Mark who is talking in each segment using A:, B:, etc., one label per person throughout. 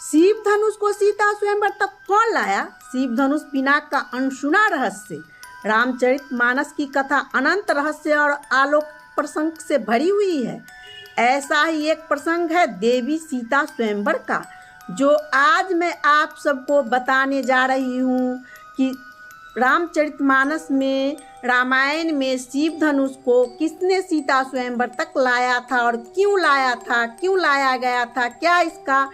A: शिव धनुष को सीता स्वयंवर तक कौन लाया? शिव धनुष पिनाक का अनसुना रहस्य। रामचरितमानस की कथा अनंत रहस्य और आलोक प्रसंग से भरी हुई है। ऐसा ही एक प्रसंग है देवी सीता स्वयंवर का, जो आज मैं आप सबको बताने जा रही हूँ कि रामचरितमानस में, रामायण में शिव धनुष को किसने सीता स्वयंवर तक लाया था और क्यों लाया था, क्यों लाया गया था, क्या इसका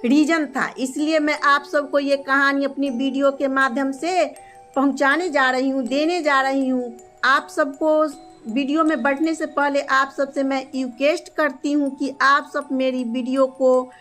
A: रीजन था। इसलिए मैं आप सबको ये कहानी अपनी वीडियो के माध्यम से पहुंचाने जा रही हूँ, देने जा रही हूँ। आप सबको वीडियो में बढ़ने से पहले आप सबसे मैं रिक्वेस्ट करती हूँ कि आप सब मेरी वीडियो को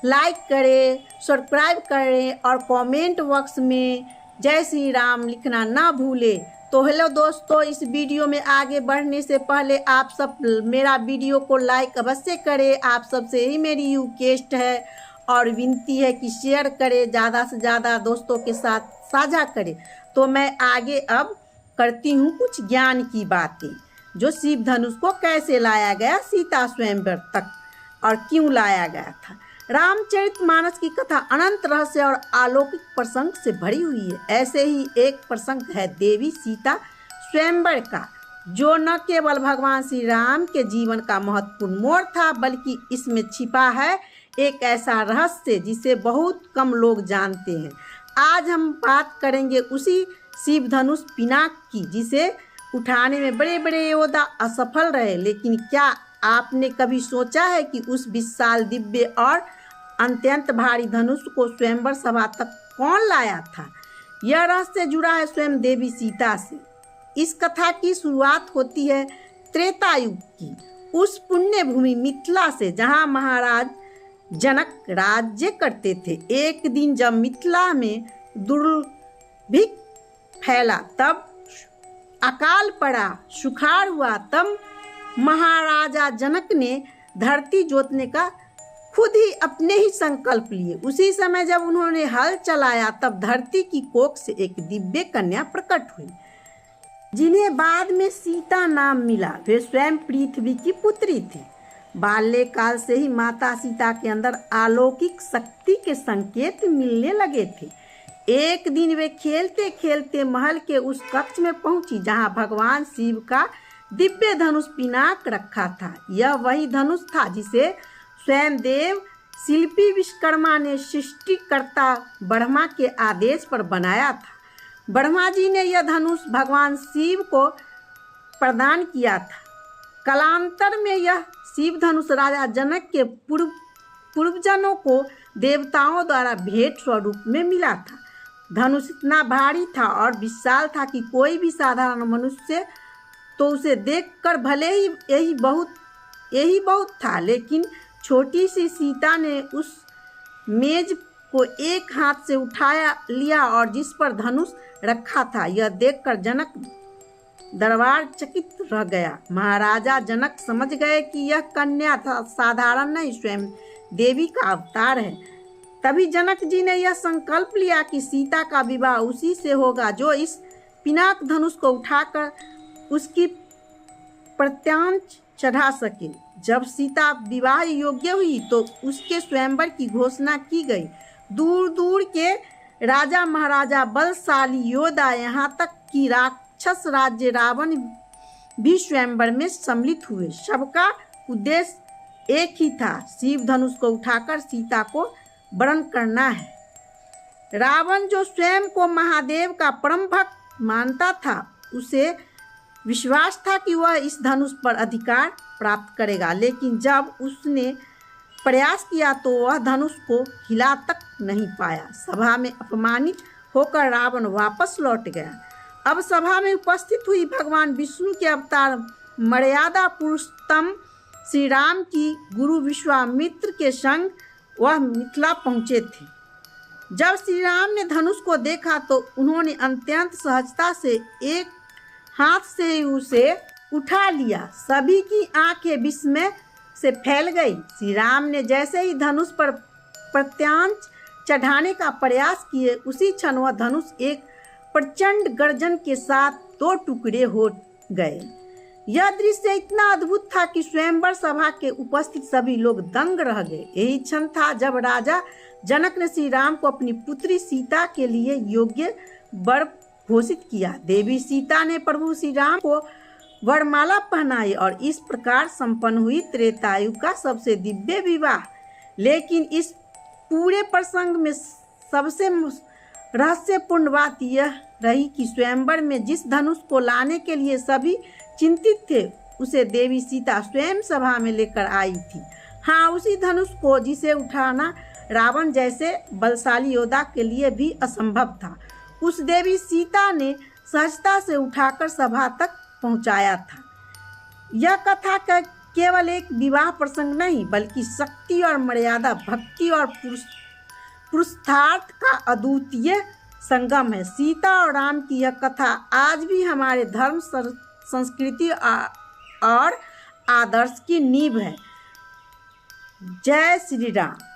A: लाइक करें, सब्सक्राइब करें और कमेंट बॉक्स में जय श्री राम लिखना ना भूलें। तो हेलो दोस्तों, इस वीडियो में आगे बढ़ने से पहले आप सब मेरा वीडियो को लाइक अवश्य करें। आप सबसे ही मेरी रिक्वेस्ट है और विनती है कि शेयर करें, ज़्यादा से ज़्यादा दोस्तों के साथ साझा करें। तो मैं आगे अब करती हूँ कुछ ज्ञान की बातें, जो शिव धनुष को कैसे लाया गया सीता स्वयंवर तक और क्यों लाया गया था। रामचरितमानस की कथा अनंत रहस्य और अलौकिक प्रसंग से भरी हुई है। ऐसे ही एक प्रसंग है देवी सीता स्वयंवर का, जो न केवल भगवान श्री राम के जीवन का महत्वपूर्ण मोड़ था, बल्कि इसमें छिपा है एक ऐसा रहस्य जिसे बहुत कम लोग जानते हैं। आज हम बात करेंगे उसी शिव धनुष पिनाक की, जिसे उठाने में बड़े बड़े योद्धा असफल रहे। लेकिन क्या आपने कभी सोचा है कि उस विशाल, दिव्य और अत्यंत भारी धनुष को स्वयंवर सभा तक कौन लाया था? यह रहस्य जुड़ा है स्वयं देवी सीता से। इस कथा की शुरुआत होती है त्रेता युग की उस पुण्य भूमि मिथिला से, जहाँ महाराज जनक राज्य करते थे। एक दिन जब मिथिला में दुर्भिक्ष फैला, तब अकाल पड़ा, सुखाड़ हुआ, तब महाराजा जनक ने धरती जोतने का खुद ही अपने ही संकल्प लिए। उसी समय जब उन्होंने हल चलाया, तब धरती की कोख से एक दिव्य कन्या प्रकट हुई, जिन्हें बाद में सीता नाम मिला। वे स्वयं पृथ्वी की पुत्री थी। बाल्यकाल से ही माता सीता के अंदर अलौकिक शक्ति के संकेत मिलने लगे थे। एक दिन वे खेलते खेलते महल के उस कक्ष में पहुंची, जहां भगवान शिव का दिव्य धनुष पिनाक रखा था। यह वही धनुष था जिसे स्वयं देव शिल्पी विश्वकर्मा ने सृष्टिकर्ता ब्रह्मा के आदेश पर बनाया था। ब्रह्मा जी ने यह धनुष भगवान शिव को प्रदान किया था। कालांतर में यह शिव धनुष राजा जनक के पूर्वजनों को देवताओं द्वारा भेंट स्वरूप में मिला था। धनुष इतना भारी था और विशाल था कि कोई भी साधारण मनुष्य तो उसे देखकर भले ही यही बहुत था, लेकिन छोटी सी सीता ने उस मेज को एक हाथ से उठाया लिया और जिस पर धनुष रखा था, यह देखकर जनक दरबार चकित रह गया। महाराजा जनक समझ गए कि यह कन्या साधारण नहीं, स्वयं देवी का अवतार है। तभी जनक जी ने यह संकल्प लिया कि सीता का विवाह उसी से होगा जो इस पिनाक धनुष को उठाकर उसकी प्रत्यांश चढ़ा सके। जब सीता विवाह योग्य हुई तो उसके स्वयंवर की घोषणा की गई। दूर दूर के राजा महाराजा, बलशाली योद्धा, यहाँ तक कि राक्षस राज्य रावण भी स्वयंवर में सम्मिलित हुए। सबका उद्देश्य एक ही था, शिव धनुष को उठाकर सीता को वरण करना है। रावण, जो स्वयं को महादेव का परम भक्त मानता था, उसे विश्वास था कि वह इस धनुष पर अधिकार प्राप्त करेगा। लेकिन जब उसने प्रयास किया तो वह धनुष को हिला तक नहीं पाया। सभा में अपमानित होकर रावण वापस लौट गया। अब सभा में उपस्थित हुई भगवान विष्णु के अवतार मर्यादा पुरुषोत्तम श्री राम की गुरु विश्वामित्र के संग वह मिथिला पहुँचे थे। जब श्री राम ने धनुष को देखा तो उन्होंने अत्यंत सहजता से एक हाथ से उसे उठा लिया। सभी की आंखें विस्मय से फैल गई। श्री राम ने जैसे ही धनुष पर प्रत्यांश चढ़ाने का प्रयास किए, उसी क्षण वह धनुष एक प्रचंड गर्जन के साथ दो टुकड़े हो गए। यह दृश्य इतना अद्भुत था कि स्वयंवर सभा के उपस्थित सभी लोग दंग रह गए। यही क्षण था जब राजा जनक ने श्री राम को अपनी पुत्री सीता के लिए योग्य वर घोषित किया। देवी सीता ने प्रभु श्री राम को वरमाला पहनाई और इस प्रकार संपन्न हुई त्रेतायुग का सबसे दिव्य विवाह। लेकिन इस पूरे प्रसंग में सबसे रहस्यपूर्ण बात यह रही कि स्वयंवर में जिस धनुष को लाने के लिए सभी चिंतित थे, उसे देवी सीता स्वयं सभा में लेकर आई थी। हाँ, उसी धनुष को जिसे उठाना रावण जैसे बलशाली योद्धा के लिए भी असंभव था, उस देवी सीता ने सहजता से उठाकर सभा तक पहुंचाया था। यह कथा का केवल एक विवाह प्रसंग नहीं, बल्कि शक्ति और मर्यादा, भक्ति और पुरुषार्थ का अद्वितीय संगम है। सीता और राम की यह कथा आज भी हमारे धर्म, संस्कृति और आदर्श की नींव है। जय श्री राम।